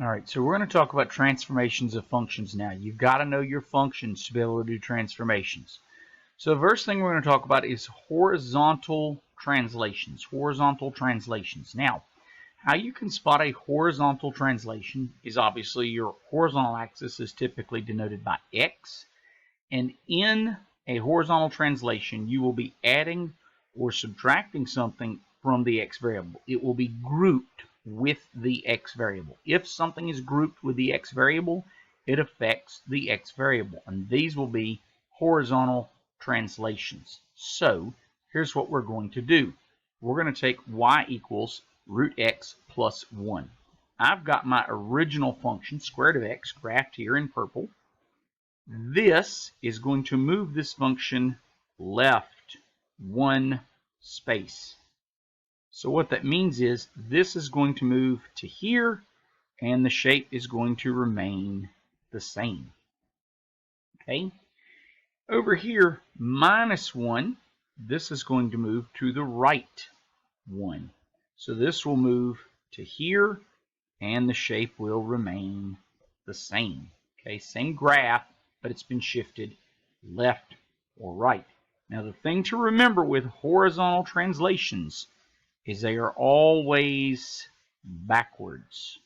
All right, so we're going to talk about transformations of functions now. You've got to know your functions to be able to do transformations. So the first thing we're going to talk about is horizontal translations. Horizontal translations. Now, how you can spot a horizontal translation is obviously your horizontal axis is typically denoted by x. And in a horizontal translation, you will be adding or subtracting something from the x variable. It will be grouped with the x variable. If something is grouped with the x variable, it affects the x variable. And these will be horizontal translations. So here's what we're going to do. We're going to take y equals root x plus 1. I've got my original function, square root of x, graphed here in purple. This is going to move this function left 1 space. So what that means is this is going to move to here, and the shape is going to remain the same. Okay? Over here, minus 1, this is going to move to the right 1. So this will move to here, and the shape will remain the same. Okay, same graph, but it's been shifted left or right. Now the thing to remember with horizontal translations is they are always backwards.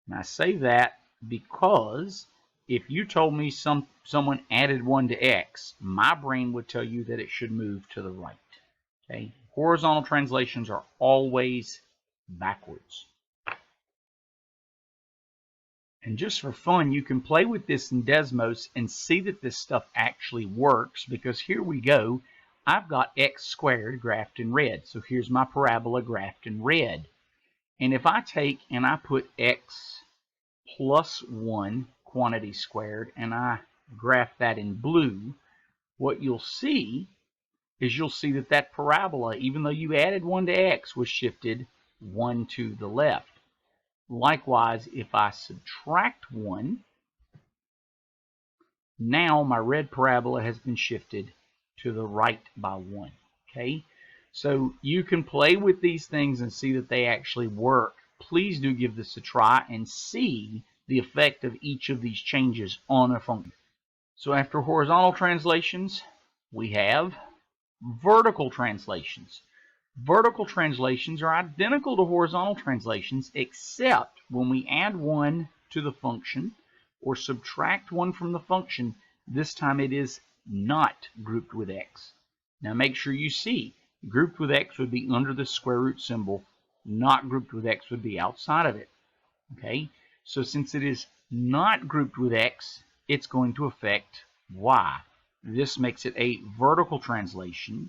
And I say that because if you told me someone added 1 to x, my brain would tell you that it should move to the right. Okay? Horizontal translations are always backwards. And just for fun, you can play with this in Desmos and see that this stuff actually works, because here we go. I've got x squared graphed in red. So here's my parabola graphed in red. And if I take and I put x plus 1 quantity squared and I graph that in blue, what you'll see is that that parabola, even though you added 1 to x, was shifted 1 to the left. Likewise, if I subtract 1, now my red parabola has been shifted to the right by 1. Okay? So you can play with these things and see that they actually work. Please do give this a try and see the effect of each of these changes on a function. So after horizontal translations, we have vertical translations. Vertical translations are identical to horizontal translations, except when we add 1 to the function or subtract 1 from the function, this time it is not grouped with x. Now make sure you see, grouped with x would be under the square root symbol, not grouped with x would be outside of it. Okay, so since it is not grouped with x, it's going to affect y. This makes it a vertical translation.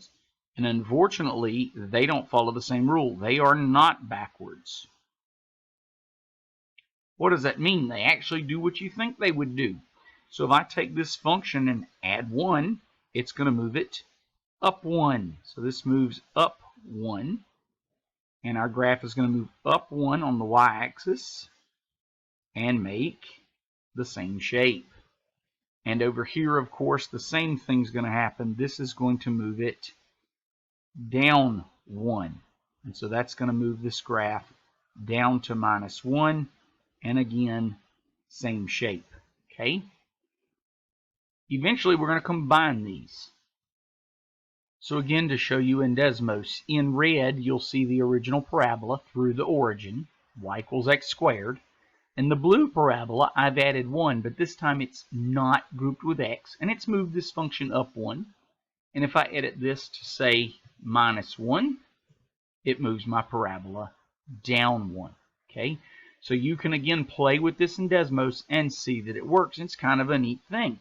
And unfortunately, they don't follow the same rule. They are not backwards. What does that mean? They actually do what you think they would do. So if I take this function and add 1, it's going to move it up 1. So this moves up 1. And our graph is going to move up 1 on the y-axis and make the same shape. And over here, of course, the same thing's going to happen. This is going to move it down 1. And so that's going to move this graph down to minus 1. And again, same shape. Okay? Eventually, we're going to combine these. So again, to show you in Desmos, in red, you'll see the original parabola through the origin, y equals x squared. In the blue parabola, I've added 1, but this time it's not grouped with x, and it's moved this function up 1. And if I edit this to say minus 1, it moves my parabola down 1. Okay, so you can again play with this in Desmos and see that it works. It's kind of a neat thing.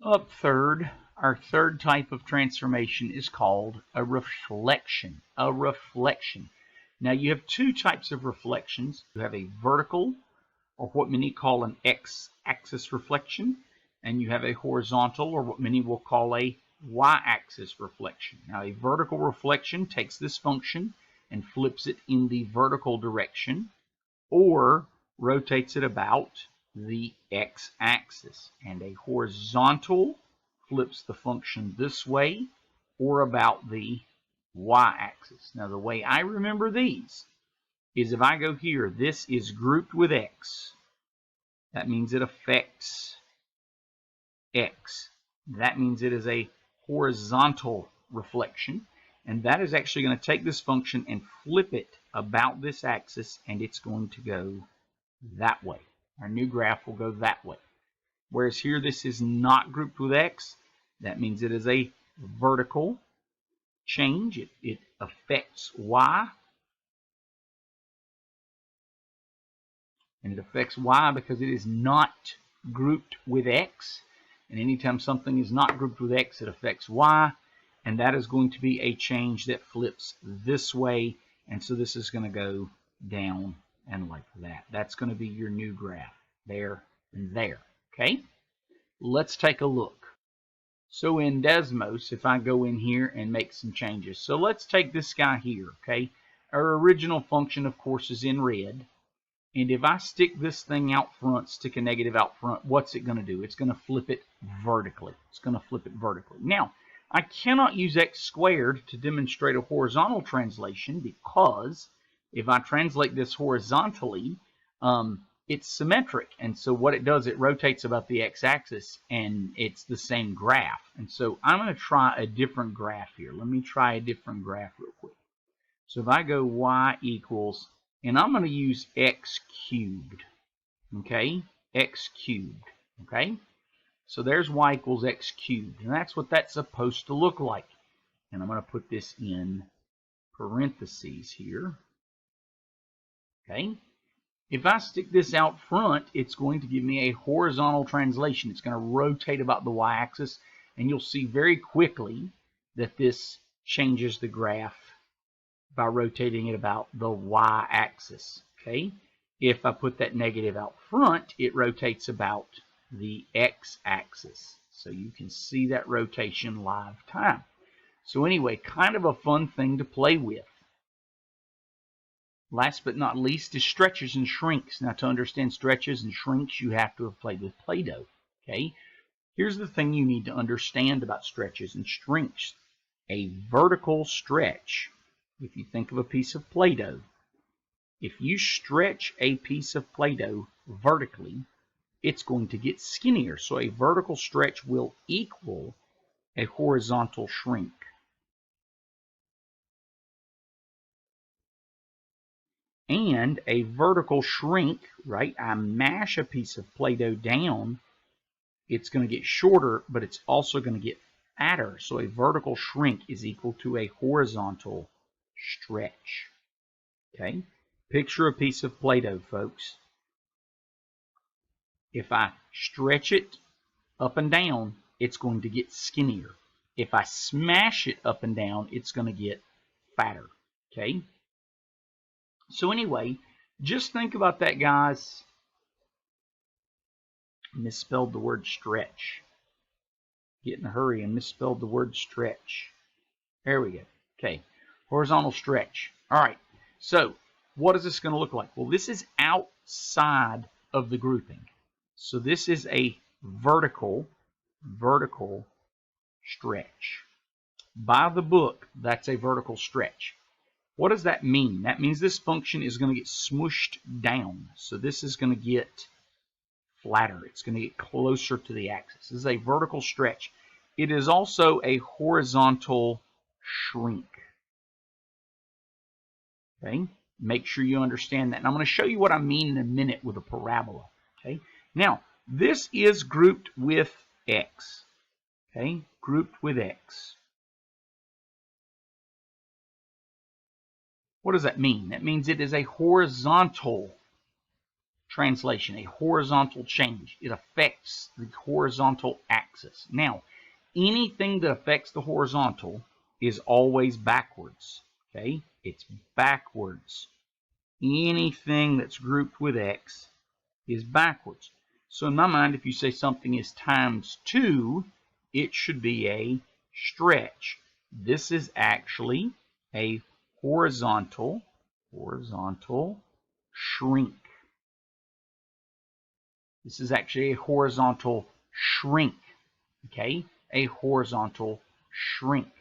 Up third, our third type of transformation is called a reflection. A reflection. Now you have two types of reflections. You have a vertical, or what many call an x-axis reflection, and you have a horizontal, or what many will call a y-axis reflection. Now a vertical reflection takes this function and flips it in the vertical direction, or rotates it about the x-axis. And a horizontal flips the function this way, or about the y-axis. Now the way I remember these is if I go here, this is grouped with X. That means it affects X. That means it is a horizontal reflection. And that is actually going to take this function and flip it about this axis, and it's going to go that way. Our new graph will go that way. Whereas here, this is not grouped with X. That means it is a vertical change. It affects Y. And it affects Y because it is not grouped with X. And anytime something is not grouped with X, it affects Y. And that is going to be a change that flips this way. And so this is going to go down and like that. That's going to be your new graph, there and there. Okay? Let's take a look. So in Desmos, if I go in here and make some changes. So let's take this guy here, okay? Our original function, of course, is in red. And if I stick this thing out front, stick a negative out front, what's it going to do? It's going to flip it vertically. It's going to flip it vertically. Now, I cannot use x squared to demonstrate a horizontal translation because if I translate this horizontally, it's symmetric. And so what it does, it rotates about the x-axis, and it's the same graph. And so I'm going to try a different graph here. Let me try a different graph real quick. So if I go y equals, and I'm going to use x cubed, okay? X cubed, okay? So there's y equals x cubed, and that's what that's supposed to look like. And I'm going to put this in parentheses here, okay? If I stick this out front, it's going to give me a horizontal translation. It's going to rotate about the y-axis, and you'll see very quickly that this changes the graph by rotating it about the y-axis, okay? If I put that negative out front, it rotates about the x-axis. So you can see that rotation live time. So anyway, kind of a fun thing to play with. Last but not least is stretches and shrinks. Now, to understand stretches and shrinks, you have to have played with Play-Doh, okay? Here's the thing you need to understand about stretches and shrinks. A vertical stretch, if you think of a piece of Play-Doh, if you stretch a piece of Play-Doh vertically, it's going to get skinnier. So a vertical stretch will equal a horizontal shrink. And a vertical shrink, right? I mash a piece of Play-Doh down, it's going to get shorter, but it's also going to get fatter. So a vertical shrink is equal to a horizontal stretch. Okay? Picture a piece of Play-Doh, folks. If I stretch it up and down, it's going to get skinnier. If I smash it up and down, it's going to get fatter. Okay? So anyway, just think about that, guys. Misspelled the word stretch. Get in a hurry and misspelled the word stretch. There we go. Okay, horizontal stretch. All right, so what is this going to look like? Well, this is outside of the grouping. So this is a vertical stretch. By the book, that's a vertical stretch. What does that mean? That means this function is going to get smooshed down. So this is going to get flatter. It's going to get closer to the axis. This is a vertical stretch. It is also a horizontal shrink. Okay? Make sure you understand that. And I'm going to show you what I mean in a minute with a parabola. Okay? Now, this is grouped with x. Okay? Grouped with x. What does that mean? That means it is a horizontal translation, a horizontal change. It affects the horizontal axis. Now, anything that affects the horizontal is always backwards. Okay? It's backwards. Anything that's grouped with x is backwards. So in my mind, if you say something is times 2, it should be a stretch. This is actually a horizontal shrink. This is actually a horizontal shrink. Okay? A horizontal shrink.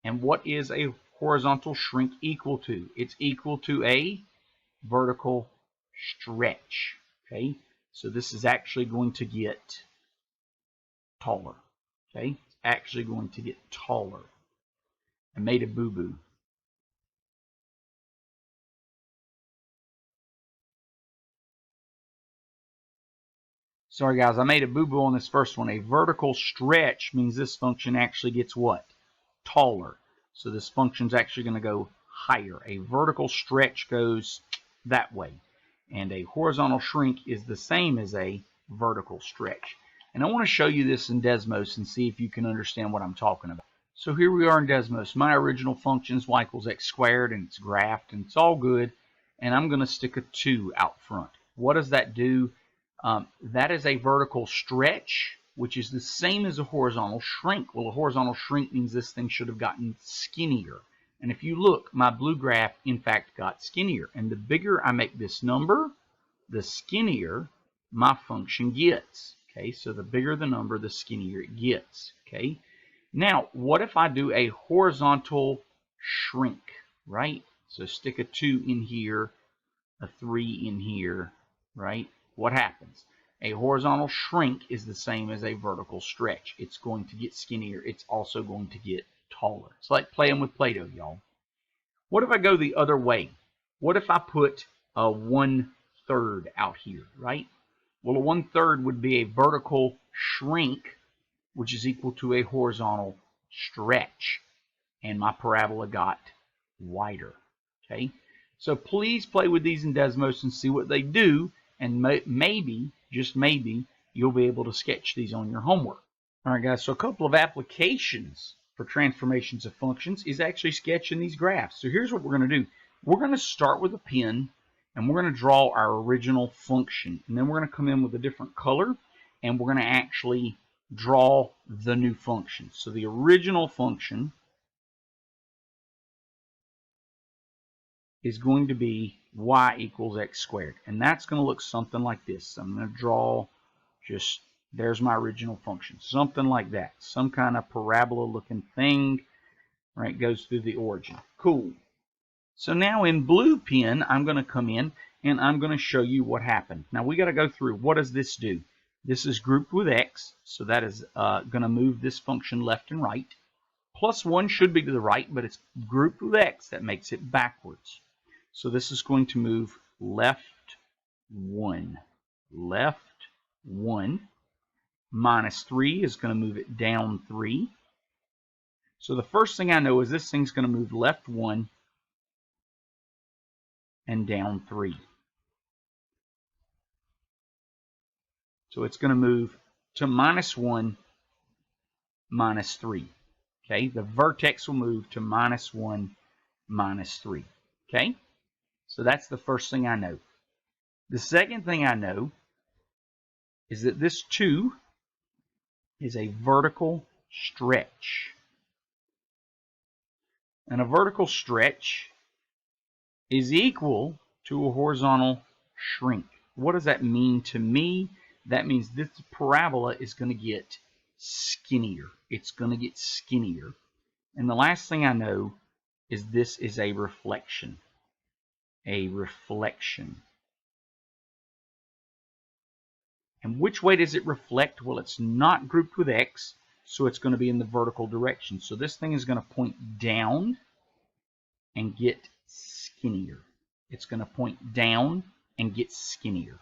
And what is a horizontal shrink equal to? It's equal to a vertical stretch. Okay, so this is actually going to get taller. Okay, it's actually going to get taller. I made a boo-boo. Sorry guys, I made a boo-boo on this first one. A vertical stretch means this function actually gets what? Taller. So this function's actually going to go higher. A vertical stretch goes that way. And a horizontal shrink is the same as a vertical stretch. And I want to show you this in Desmos and see if you can understand what I'm talking about. So here we are in Desmos. My original function is y equals x squared, and it's graphed, and it's all good. And I'm going to stick a 2 out front. What does that do? That is a vertical stretch, which is the same as a horizontal shrink. Well, a horizontal shrink means this thing should have gotten skinnier. And if you look, my blue graph, in fact, got skinnier. And the bigger I make this number, the skinnier my function gets. Okay, so the bigger the number, the skinnier it gets. Okay, now, what if I do a horizontal shrink, right? So stick a 2 in here, a 3 in here, right? What happens? A horizontal shrink is the same as a vertical stretch. It's going to get skinnier. It's also going to get taller. It's like playing with Play-Doh, y'all. What if I go the other way? What if I put a 1/3 out here, right? Well, a 1/3 would be a vertical shrink, which is equal to a horizontal stretch. And my parabola got wider, okay? So please play with these in Desmos and see what they do, and maybe, just maybe, you'll be able to sketch these on your homework. All right, guys, so a couple of applications for transformations of functions is actually sketching these graphs. So here's what we're going to do. We're going to start with a pen, and we're going to draw our original function. And then we're going to come in with a different color, and we're going to actually draw the new function. So the original function is going to be y equals x squared. And that's going to look something like this. I'm going to draw just, there's my original function. Something like that. Some kind of parabola looking thing, right, goes through the origin. Cool. So now in blue pen, I'm going to come in and I'm going to show you what happened. Now we got to go through, what does this do? This is grouped with x, so that is going to move this function left and right. Plus 1 should be to the right, but it's grouped with x. That makes it backwards. So this is going to move left 1. Left 1. Minus 3 is going to move it down 3. So the first thing I know is this thing's going to move left 1 and down 3. So it's going to move to minus 1, minus 3. Okay, the vertex will move to minus 1, minus 3. Okay, so that's the first thing I know. The second thing I know is that this 2 is a vertical stretch. And a vertical stretch is equal to a horizontal shrink. What does that mean to me? That means this parabola is going to get skinnier. It's going to get skinnier. And the last thing I know is this is a reflection. A reflection. And which way does it reflect? Well, it's not grouped with x, so it's going to be in the vertical direction. So this thing is going to point down and get skinnier. It's going to point down and get skinnier.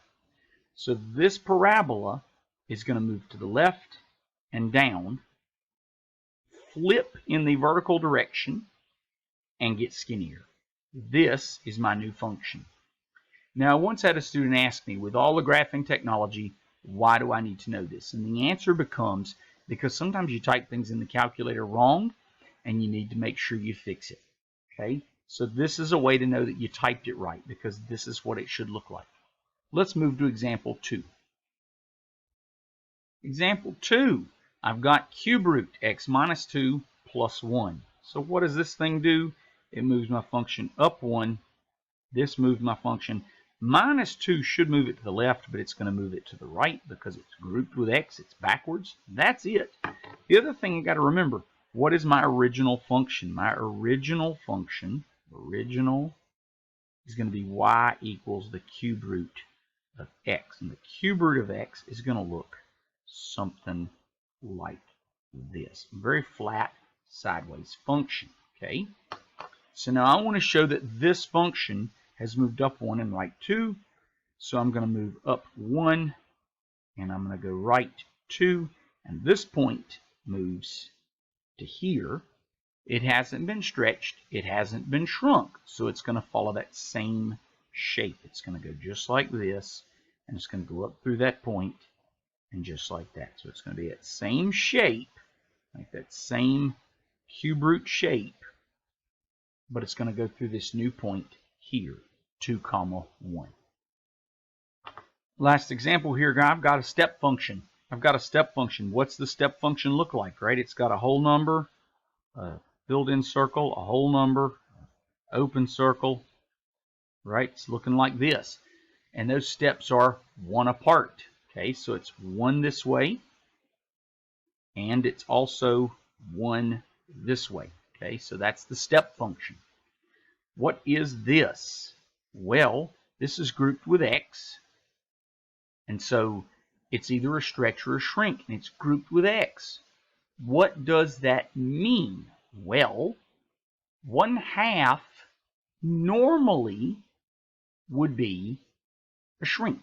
So this parabola is going to move to the left and down, flip in the vertical direction, and get skinnier. This is my new function. Now, I once had a student ask me, with all the graphing technology, why do I need to know this? And the answer becomes, because sometimes you type things in the calculator wrong, and you need to make sure you fix it. Okay? So this is a way to know that you typed it right, because this is what it should look like. Let's move to example 2. Example 2, I've got cube root x minus 2 plus 1. So what does this thing do? It moves my function up 1. This moves my function. Minus 2 should move it to the left, but it's going to move it to the right because it's grouped with x. It's backwards. That's it. The other thing you got to remember, what is my original function? My original function is going to be y equals the cube root of x. And the cube root of x is going to look something like this. Very flat, sideways function. Okay. So now I want to show that this function has moved up 1 and right 2. So I'm going to move up 1 and I'm going to go right 2. And this point moves to here. It hasn't been stretched. It hasn't been shrunk. So it's going to follow that same shape. It's going to go just like this. And it's going to go up through that point and just like that. So it's going to be that same shape, like that same cube root shape. But it's going to go through this new point here, 2, 1. Last example here, I've got a step function. What's the step function look like, right? It's got a whole number, a filled-in circle, a whole number, open circle, right? It's looking like this. And those steps are 1 apart. Okay, so it's 1 this way, and it's also 1 this way. Okay, so that's the step function. What is this? Well, this is grouped with x, and so it's either a stretch or a shrink, and it's grouped with x. What does that mean? Well, 1/2 normally would be a shrink.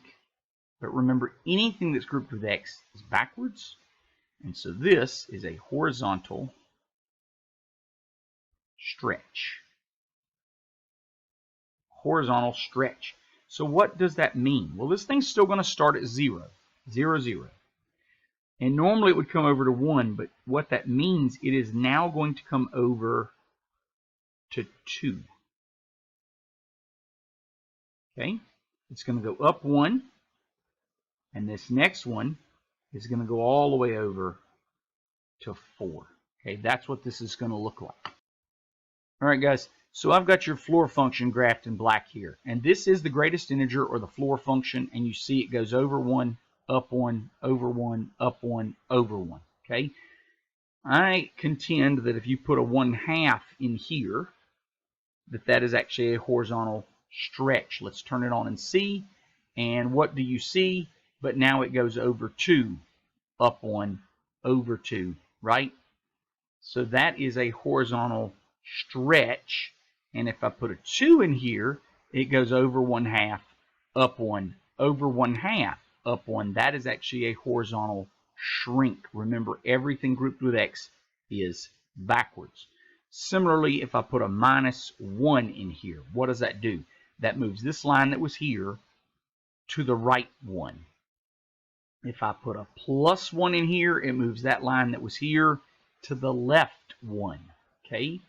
But remember, anything that's grouped with x is backwards, and so this is a horizontal stretch. Horizontal stretch. So what does that mean? Well, this thing's still going to start at 0, 0, 0. And normally it would come over to 1, but what that means, it is now going to come over to 2. Okay? It's going to go up 1, and this next one is going to go all the way over to 4. Okay, that's what this is going to look like. All right, guys, so I've got your floor function graphed in black here. And this is the greatest integer, or the floor function, and you see it goes over 1, up 1, over 1, up 1, over 1. Okay? I contend that if you put a 1/2 in here, that is actually a horizontal stretch. Let's turn it on and see. And what do you see? But now it goes over 2, up 1, over 2, right? So that is a horizontal stretch. And if I put a 2 in here, it goes over 1/2, up 1, over 1/2, up 1. That is actually a horizontal shrink. Remember, everything grouped with x is backwards. Similarly, if I put a -1 in here, what does that do? That moves this line that was here to the right 1. If I put a +1 in here, it moves that line that was here to the left 1. Okay?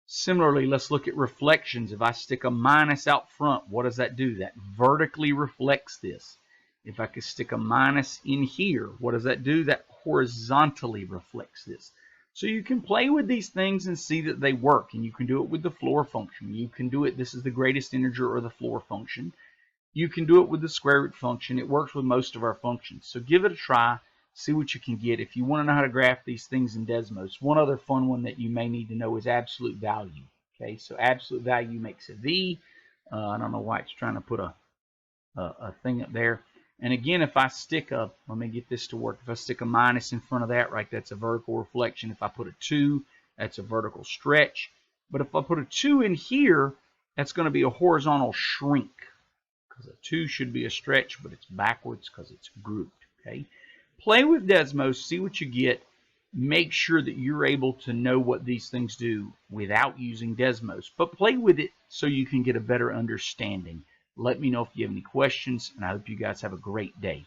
Similarly, let's look at reflections. If I stick a minus out front, what does that do? That vertically reflects this. If I could stick a minus in here, what does that do? That horizontally reflects this. So you can play with these things and see that they work. And you can do it with the floor function. You can do it, this is the greatest integer, or the floor function. You can do it with the square root function. It works with most of our functions. So give it a try. See what you can get. If you want to know how to graph these things in Desmos, one other fun one that you may need to know is absolute value. Okay, so absolute value makes a V. I don't know why it's trying to put a thing up there. And again, if I stick a, let me get this to work. If I stick a minus in front of that, right, that's a vertical reflection. If I put a 2, that's a vertical stretch. But if I put a 2 in here, that's going to be a horizontal shrink. Because a 2 should be a stretch, but it's backwards because it's grouped. Okay. Play with Desmos, see what you get. Make sure that you're able to know what these things do without using Desmos. But play with it so you can get a better understanding. Let me know if you have any questions, and I hope you guys have a great day.